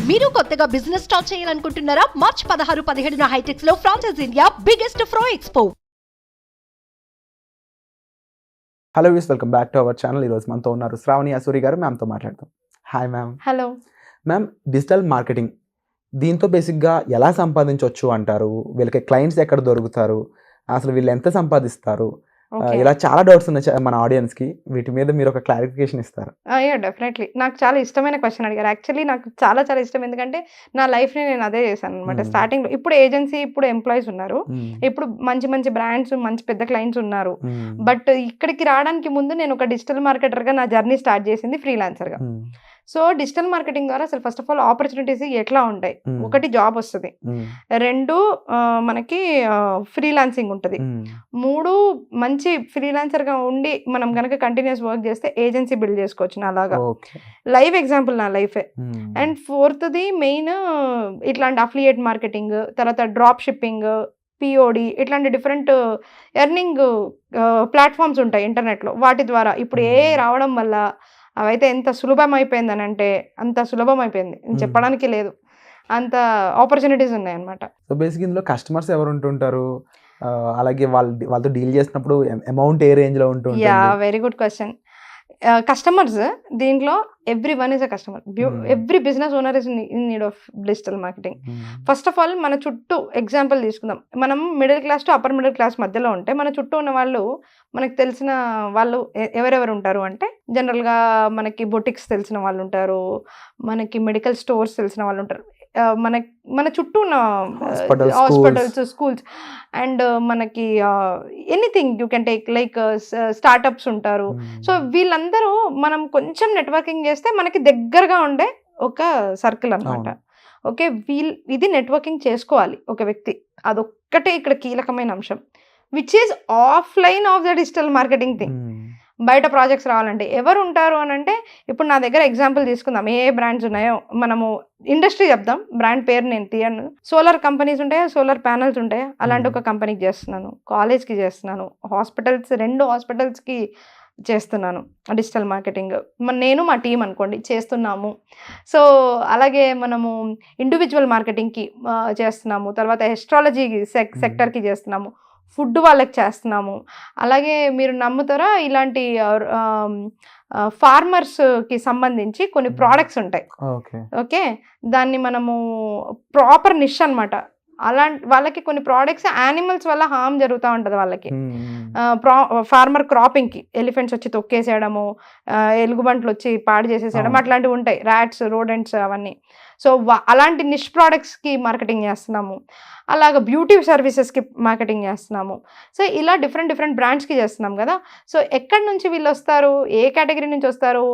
మీరు కొత్తగా business start చేయాలనుకుంటున్నారా? మార్చ్ 16-17 హైటెక్స్ లో franchise India biggest ఫ్రో expo. Hello views, welcome back to our channel. ఈరోజు మనతో ఉన్నారు శ్రావణి అసూరి గారు. మ్యామ్తో మాట్లాడతాం. Hi ma'am. Hello ma'am, digital marketing దీంతో బేసిక్గా ఎలా సంపాదించవచ్చు అంటారు? వీళ్ళకి క్లయింట్స్ ఎక్కడ దొరుకుతారు? అసలు వీళ్ళు ఎంత సంపాదిస్తారు? ఇలా చాలా డౌట్స్ ఉన్నాయి మన ఆడియన్స్కి. వీటి మీద మీరు ఒక క్లారిఫికేషన్ ఇస్తారు? డెఫినెట్లీ. నాకు చాలా ఇష్టమైన క్వశ్చన్ అడిగారు. యాక్చువల్లీ నాకు చాలా చాలా ఇష్టం, ఎందుకంటే నా లైఫ్ని నేను అదే చేశాను అనమాట. స్టార్టింగ్లో ఇప్పుడు ఏజెన్సీ, ఇప్పుడు ఎంప్లాయీస్ ఉన్నారు, ఇప్పుడు మంచి మంచి బ్రాండ్స్, మంచి పెద్ద క్లయింట్స్ ఉన్నారు. బట్ ఇక్కడికి రావడానికి ముందు నేను ఒక డిజిటల్ మార్కెటర్గా నా జర్నీ స్టార్ట్ చేసింది ఫ్రీలాన్సర్గా. సో డిజిటల్ మార్కెటింగ్ ద్వారా అసలు ఫస్ట్ ఆఫ్ ఆల్ ఆపర్చునిటీస్ ఎట్లా ఉంటాయి? ఒకటి, జాబ్ వస్తుంది. 2, మనకి ఫ్రీలాన్సింగ్ ఉంటుంది. 3, మంచి ఫ్రీలాన్సర్గా ఉండి మనం కనుక కంటిన్యూస్ వర్క్ చేస్తే ఏజెన్సీ బిల్డ్ చేసుకోవచ్చు. నా అలాగా లైవ్ ఎగ్జాంపుల్ నా లైఫే. అండ్ 4ది మెయిన్ ఇట్లాంటి అఫిలియేట్ మార్కెటింగ్, తర్వాత డ్రాప్ షిప్పింగ్, పిఓడి, ఇట్లాంటి డిఫరెంట్ ఎర్నింగ్ ప్లాట్ఫామ్స్ ఉంటాయి ఇంటర్నెట్లో. వాటి ద్వారా ఇప్పుడు రావడం వల్ల అవైతే ఎంత సులభం అయిపోయిందని అంటే అంత సులభం అయిపోయింది, చెప్పడానికి లేదు, అంత ఆపర్చునిటీస్ ఉన్నాయి అన్నమాట. సో బేసిక్ ఇందులో కస్టమర్స్ ఎవరు ఉంటుంటారు? అలాగే వాళ్ళతో డీల్ చేసినప్పుడు అమౌంట్ ఏ రేంజ్లో ఉంటుంది? Very good question. కస్టమర్స్ దీంట్లో every one is a customer. Every business owner is in need of digital marketing. First of all మన చుట్టూ ఎగ్జాంపుల్ తీసుకుందాం. మనం middle class to upper middle class మధ్యలో ఉంటే మన చుట్టూ ఉన్న వాళ్ళు, మనకు తెలిసిన వాళ్ళు ఎవరెవరు ఉంటారు అంటే, జనరల్గా మనకి బొటిక్స్ తెలిసిన వాళ్ళు ఉంటారు, మనకి మెడికల్ స్టోర్స్ తెలిసిన వాళ్ళు ఉంటారు, మన చుట్టూ ఉన్న హాస్పిటల్స్, స్కూల్స్, అండ్ మనకి anything you can take, like startups ఉంటారు. సో వీళ్ళందరూ మనం కొంచెం నెట్వర్కింగ్ చేస్తే మనకి దగ్గరగా ఉండే ఒక సర్కిల్ అన్నమాట. ఓకే, ఇది నెట్వర్కింగ్ చేసుకోవాలి ఒక వ్యక్తి. అదొక్కటే ఇక్కడ కీలకమైన అంశం, which is offline of the digital marketing thing. బయట ప్రాజెక్ట్స్ రావాలంటే ఎవరు ఉంటారు అని అంటే, ఇప్పుడు నా దగ్గర ఎగ్జాంపుల్ తీసుకుందాం. ఏ బ్రాండ్స్ ఉన్నాయో మనము ఇండస్ట్రీ చెప్దాం, బ్రాండ్ పేరు నేను తీయను. సోలార్ కంపెనీస్ ఉంటాయా, సోలార్ ప్యానల్స్ ఉంటాయా, అలాంటి ఒక కంపెనీకి చేస్తున్నాను, కాలేజ్కి చేస్తున్నాను, హాస్పిటల్స్ 2 హాస్పిటల్స్కి చేస్తున్నాను డిజిటల్ మార్కెటింగ్. నేను మా టీం అనుకోండి చేస్తున్నాము. సో అలాగే మనము ఇండివిజువల్ మార్కెటింగ్కి చేస్తున్నాము, తర్వాత ఎస్ట్రాలజీ సెక్టర్కి చేస్తున్నాము, ఫుడ్ వాళ్ళకి చేస్తున్నాము. అలాగే మీరు నమ్ముతారా, ఇలాంటి ఫార్మర్స్కి సంబంధించి కొన్ని ప్రోడక్ట్స్ ఉంటాయి. ఓకే, దాన్ని మనము ప్రాపర్ నిష్ అనమాట. అలాంటి వాళ్ళకి కొన్ని ప్రోడక్ట్స్ యానిమల్స్ వల్ల హార్మ్ జరుగుతూ ఉంటుంది వాళ్ళకి. ఫార్మర్ క్రాపింగ్కి ఎలిఫెంట్స్ వచ్చి తొక్కేసేయడము, ఎలుగుబంట్లు వచ్చి పాడు చేసేసేయడం, అట్లాంటివి ఉంటాయి, ర్యాట్స్, రోడెంట్స్ అవన్నీ. సో అలాంటి నిష్ ప్రోడక్ట్స్కి మార్కెటింగ్ చేస్తున్నాము. అలాగ బ్యూటీ సర్వీసెస్కి మార్కెటింగ్ చేస్తున్నాము. సో ఇలా డిఫరెంట్ బ్రాండ్స్కి చేస్తున్నాం కదా. సో ఎక్కడి నుంచి వీళ్ళు వస్తారు, ఏ కేటగిరీ నుంచి వస్తారు?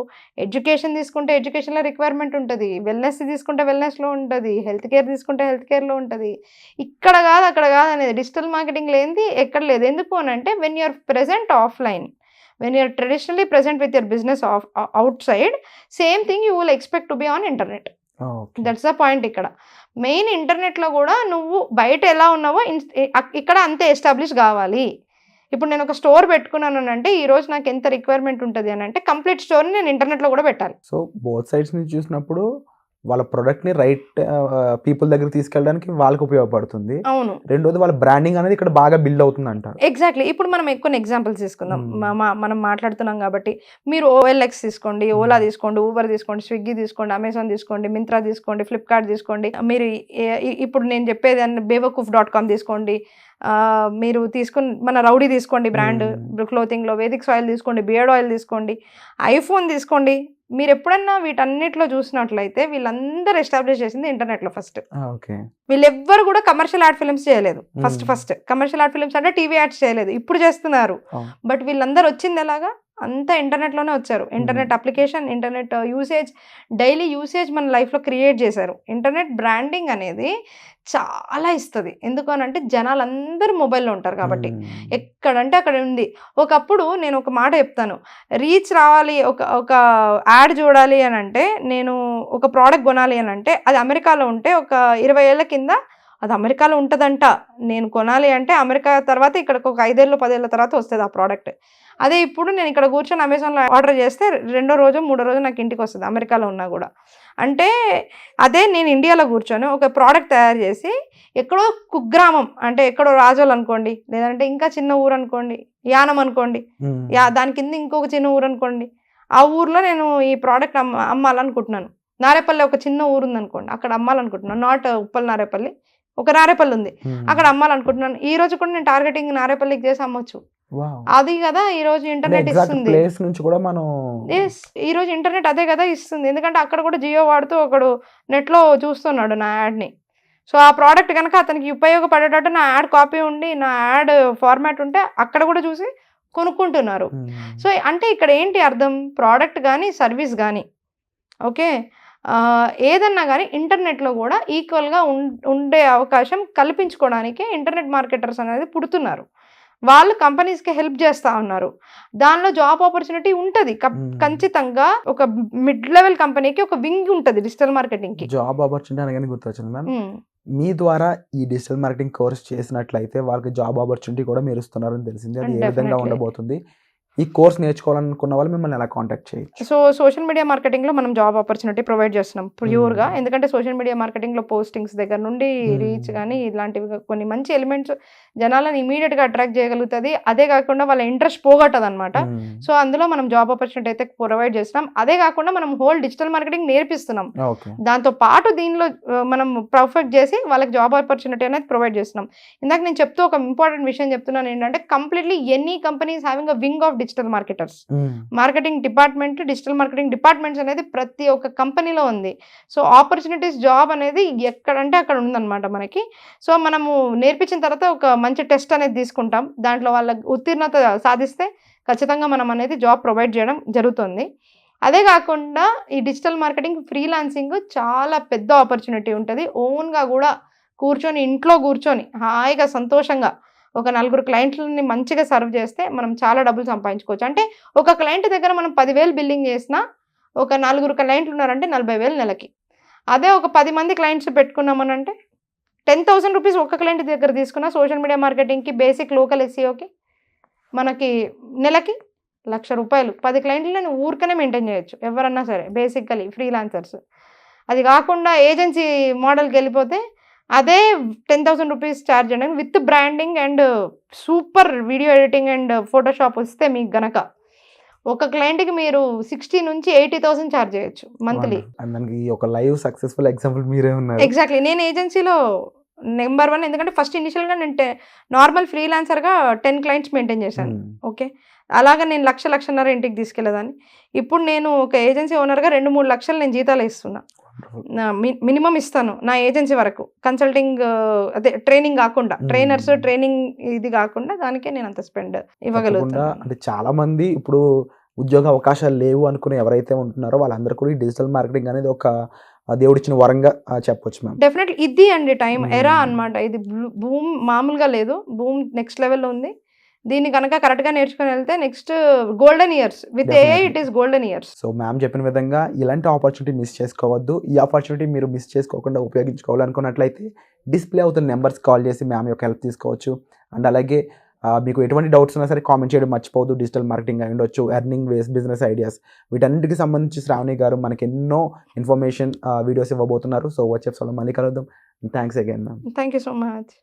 ఎడ్యుకేషన్ తీసుకుంటే ఎడ్యుకేషన్లో రిక్వైర్మెంట్ ఉంటుంది, వెల్నెస్ తీసుకుంటే వెల్నెస్లో ఉంటుంది, హెల్త్ కేర్ తీసుకుంటే హెల్త్ కేర్లో ఉంటుంది. ఇక్కడ కాదు అక్కడ కాదు అనేది డిజిటల్ మార్కెటింగ్ లేనిది ఎక్కడ లేదు. ఎందుకు అని అంటే, when you're present offline, when you are traditionally present with your business outside, same thing you will expect to be on internet. That's the point. ఇక్కడ మెయిన్ ఇంటర్నెట్లో కూడా నువ్వు బయట ఎలా ఉన్నావో ఇక్కడ అంతే ఎస్టాబ్లిష్ కావాలి. ఇప్పుడు నేను ఒక స్టోర్ పెట్టుకున్నాను అంటే, ఈ రోజు నాకు ఎంత రిక్వైర్మెంట్ ఉంటుంది అని అంటే, కంప్లీట్ స్టోర్ని నేను ఇంటర్నెట్లో కూడా పెట్టాలి. సో బోత్ సైడ్స్ నుంచి చూసినప్పుడు వాళ్ళ ప్రొడక్ట్ని రైట్ పీపుల్ దగ్గర తీసుకెళ్ళడానికి వాళ్ళకి ఉపయోగపడుతుంది. అవును. రెండోది వాళ్ళ బ్రాండింగ్ అనేది ఇక్కడ బాగా బిల్డ్ అవుతుంది అంటారు. ఎగ్జాక్ట్లీ. ఇప్పుడు మనం కొన్ని ఎగ్జాంపుల్స్ తీసుకుందాం. మనం మాట్లాడుతున్నాం కాబట్టి, మీరు OLX తీసుకోండి, ఓలా తీసుకోండి, ఊబర్ తీసుకోండి, స్విగ్గీ తీసుకోండి, అమెజాన్ తీసుకోండి, మింత్రా తీసుకోండి, ఫ్లిప్కార్ట్ తీసుకోండి. మీరు ఇప్పుడు నేను చెప్పేది బేవకూఫ్.com తీసుకోండి, మీరు మన రౌడీ తీసుకోండి, బ్రాండ్ క్లోతింగ్లో వేదిక్ సాయిల్ తీసుకోండి, బియర్డ్ ఆయిల్ తీసుకోండి, ఐఫోన్ తీసుకోండి. మీరు ఎప్పుడన్నా వీటన్నిటిలో చూసినట్లయితే వీళ్ళందరూ ఎస్టాబ్లిష్ చేసింది ఇంటర్నెట్లో ఫస్ట్. వీళ్ళెవ్వరు కూడా కమర్షియల్ యాడ్ ఫిల్మ్స్ చేయలేదు. ఫస్ట్ కమర్షియల్ యాడ్ ఫిల్మ్స్ అంటే టీవీ యాడ్స్ చేయలేదు, ఇప్పుడు చేస్తున్నారు. బట్ వీళ్ళందరూ వచ్చింది ఎలాగా? అంతా ఇంటర్నెట్లోనే వచ్చారు. Internet application, internet usage, daily usage మన లైఫ్లో క్రియేట్ చేశారు. ఇంటర్నెట్ బ్రాండింగ్ అనేది చాలా ఇస్తుంది. ఎందుకు అని అంటే, జనాలందరూ మొబైల్లో ఉంటారు కాబట్టి ఎక్కడంటే అక్కడ ఉంది. ఒకప్పుడు నేను ఒక మాట చెప్తాను, రీచ్ రావాలి, ఒక యాడ్ చూడాలి అని అంటే, నేను ఒక ప్రోడక్ట్ కొనాలి అని అంటే, అది అమెరికాలో ఉంటే ఒక 20 ఏళ్ల కింద అది అమెరికాలో ఉంటుందంట, నేను కొనాలి అంటే అమెరికా తర్వాత ఇక్కడికి ఒక 5 ఏళ్ళు 10 ఏళ్ళ తర్వాత వస్తుంది ఆ ప్రోడక్ట్. అదే ఇప్పుడు నేను ఇక్కడ కూర్చొని అమెజాన్లో ఆర్డర్ చేస్తే 2వ రోజు 3వ రోజు నాకు ఇంటికి వస్తుంది, అమెరికాలో ఉన్నా కూడా. అంటే అదే నేను ఇండియాలో కూర్చొని ఒక ప్రోడక్ట్ తయారు చేసి ఎక్కడో కుగ్రామం, అంటే ఎక్కడో రాజోలు అనుకోండి, లేదంటే ఇంకా చిన్న ఊరు అనుకోండి, యానం అనుకోండి, దాని కింద ఇంకొక చిన్న ఊరు అనుకోండి, ఆ ఊర్లో నేను ఈ ప్రోడక్ట్ అమ్మాలనుకుంటున్నాను. నారేపల్లి ఒక చిన్న ఊరు ఉందనుకోండి, అక్కడ అమ్మాలనుకుంటున్నాను. నాట్ ఉప్పల్ నారేపల్లి, ఒక నారేపల్లి ఉంది, అక్కడ అమ్మాలనుకుంటున్నాను. ఈ రోజు కూడా నేను టార్గెటింగ్ నారేపల్లికి చేసి అమ్మొచ్చు. అది కదా ఈ రోజు ఇంటర్నెట్ ఇస్తుంది. ఈ రోజు ఇంటర్నెట్ అదే కదా ఇస్తుంది, ఎందుకంటే అక్కడ కూడా జియో వాడుతూ ఒకడు నెట్లో చూస్తున్నాడు నా యాడ్ని. సో ఆ ప్రోడక్ట్ కనుక అతనికి ఉపయోగపడేటట్టు నా యాడ్ కాపీ ఉండి, నా యాడ్ ఫార్మాట్ ఉంటే అక్కడ కూడా చూసి కొనుక్కుంటున్నారు. సో అంటే ఇక్కడ ఏంటి అర్థం, ప్రోడక్ట్ కానీ సర్వీస్ కానీ ఓకే ఏదన్నా కానీ ఇంటర్నెట్లో కూడా ఈక్వల్గా ఉండే అవకాశం కల్పించుకోవడానికి ఇంటర్నెట్ మార్కెటర్స్ అనేది పుడుతున్నారు. వాళ్ళు కంపెనీస్కి హెల్ప్ చేస్తూ ఉన్నారు. దానిలో జాబ్ ఆపర్చునిటీ ఉంటుంది ఖచ్చితంగా. ఒక మిడ్ లెవెల్ కంపెనీకి ఒక వింగ్ ఉంటుంది డిజిటల్ మార్కెటింగ్కి. జాబ్ ఆపర్చునిటీ అనగానే గుర్తొచ్చింది మ్యామ్, మీ ద్వారా ఈ డిజిటల్ మార్కెటింగ్ కోర్స్ చేసినట్లయితే వాళ్ళకి జాబ్ ఆపర్చునిటీ కూడా మీరు ఇస్తున్నారని తెలిసింది. అది ఏ విధంగా ఉండబోతుంది? ఈ కోర్స్ నేర్చుకోవాలనుకున్న వాళ్ళు మిమ్మల్ని ఎలా కాంటాక్ట్ చేయొచ్చు? సో సోషల్ మీడియా మార్కెటింగ్లో మనం జాబ్ ఆపర్చునిటీ ప్రొవైడ్ చేస్తున్నాం ప్యూర్గా. ఎందుకంటే సోషల్ మీడియా మార్కెటింగ్లో పోస్టింగ్స్ దగ్గర నుండి రీచ్ కానీ ఇలాంటివి కొన్ని మంచి ఎలిమెంట్స్ జనాలను ఇమీడియట్గా అట్రాక్ట్ చేయగలుగుతుంది. అదే కాకుండా వాళ్ళ ఇంట్రెస్ట్ పోగొట్టదు అనమాట. సో అందులో మనం జాబ్ ఆపర్చునిటీ అయితే ప్రొవైడ్ చేస్తున్నాం. అదే కాకుండా మనం హోల్ డిజిటల్ మార్కెటింగ్ నేర్పిస్తున్నాం. దాంతో పాటు దీనిలో మనం పర్ఫెక్ట్ చేసి వాళ్ళకి జాబ్ ఆపర్చునిటీ అనేది ప్రొవైడ్ చేస్తున్నాం. ఇందాక నేను చెప్తూ ఒక ఇంపార్టెంట్ విషయం చెప్తున్నాను ఏంటంటే, completely any companies having a wing of digital marketers. Marketing department, digital marketing departments అనేది ప్రతి ఒక్క కంపెనీలో ఉంది. సో ఆపర్చునిటీస్ జాబ్ అనేది ఎక్కడంటే అక్కడ ఉందన్నమాట మనకి. సో మనము నేర్పించిన తర్వాత ఒక మంచి టెస్ట్ అనేది తీసుకుంటాం. దాంట్లో వాళ్ళ ఉత్తీర్ణత సాధిస్తే ఖచ్చితంగా మనం అనేది జాబ్ ప్రొవైడ్ చేయడం జరుగుతుంది. అదే కాకుండా ఈ డిజిటల్ మార్కెటింగ్ ఫ్రీలాన్సింగ్ చాలా పెద్ద ఆపర్చునిటీ ఉంటుంది. ఓన్గా కూడా కూర్చొని ఇంట్లో కూర్చొని హాయిగా సంతోషంగా ఒక 4 క్లయింట్లని మంచిగా సర్వ్ చేస్తే మనం చాలా డబ్బులు సంపాదించుకోవచ్చు. అంటే ఒక క్లయింట్ దగ్గర మనం 10,000 బిల్లింగ్ చేసినా ఒక 4 క్లయింట్లు ఉన్నారంటే 40,000 నెలకి. అదే ఒక 10 మంది క్లయింట్స్ పెట్టుకున్నామనంటే 10,000 రూపీస్ ఒక క్లయింట్ దగ్గర తీసుకున్న సోషల్ మీడియా మార్కెటింగ్కి బేసిక్ లోకల్ ఎస్ఈఓకి మనకి నెలకి 1,00,000 రూపాయలు. 10 క్లయింట్లను ఊరికనే మెయింటైన్ చేయొచ్చు ఎవరన్నా సరే, బేసికలీ ఫ్రీలాన్సర్స్. అది కాకుండా ఏజెన్సీ మోడల్కి వెళ్ళిపోతే అదే 10,000 రూపీస్ ఛార్జ్ చేయడానికి with branding and super video editing and Photoshop వస్తే మీకు గనక ఒక క్లయింట్కి మీరు 60 నుంచి 80,000 ఛార్జ్ చేయొచ్చు మంత్లీ. ఒక లైవ్ సక్సెస్ఫుల్ ఎగ్జాంపుల్ మీరే ఉన్నారు. ఎగ్జాక్ట్లీ. నేను ఏజెన్సీలో నెంబర్ 1. ఎందుకంటే ఫస్ట్ ఇనిషియల్గా నేను నార్మల్ ఫ్రీలాన్సర్గా 10 క్లయింట్స్ మెయింటైన్ చేశాను. ఓకే, అలాగా నేను 1,00,000 ఇంటికి తీసుకెళ్ళేదాన్ని. ఇప్పుడు నేను ఒక ఏజెన్సీ ఓనర్గా 2-3 లక్షలు నేను జీతాలు ఇస్తున్నా. మినిమం ఇస్తాను నా ఏజెన్సీ వరకు, కన్సల్టింగ్ అదే ట్రైనింగ్ కాకుండా, ట్రైనర్స్ ట్రైనింగ్ ఇది కాకుండా దానికే నేను అంత స్పెండ్ ఇవ్వగలుగుతాను. అంటే చాలా మంది ఇప్పుడు ఉద్యోగ అవకాశాలు లేవు అనుకుని ఎవరైతే ఉంటున్నారో వాళ్ళందరూ కూడా డిజిటల్ మార్కెటింగ్ అనేది ఒక దేవుడిచ్చిన వరంగా చెప్పొచ్చు మ్యామ్. డెఫినెట్లీ ఇది అండి టైం ఎరా అన్నమాట. ఇది బూమ్ మామూలుగా లేదు, బూమ్ నెక్స్ట్ లెవెల్లో ఉంది. దీన్ని కనుక కరెక్ట్గా నేర్చుకుని వెళ్తే next golden years. With AI it is golden years. So ma'am చెప్పిన విధంగా ఇలాంటి ఆపర్చునిటీ మిస్ చేసుకోవద్దు. ఈ ఆపర్చునిటీ మీరు మిస్ చేసుకోకుండా ఉపయోగించుకోవాలనుకున్నట్లయితే డిస్ప్లే అవుతున్న నెంబర్స్ కాల్ చేసి మ్యామ్ యొక్క హెల్ప్ తీసుకోవచ్చు. అండ్ అలాగే మీకు ఎటువంటి డౌట్స్ ఉన్నా సరే కామెంట్ చేయడం మర్చిపోవద్దు. డిజిటల్ మార్కెటింగ్ అయి ఉండొచ్చు, ఎర్నింగ్ వేస్, బిజినెస్ ఐడియాస్, వీటన్నిటికి సంబంధించి శ్రావణి గారు మనకి ఎన్నో ఇన్ఫర్మేషన్ వీడియోస్ ఇవ్వబోతున్నారు. సో వచ్చే ఎపిసోడ్లో మళ్ళీ కలుద్దాం. Thanks again ma'am. Thank you so much.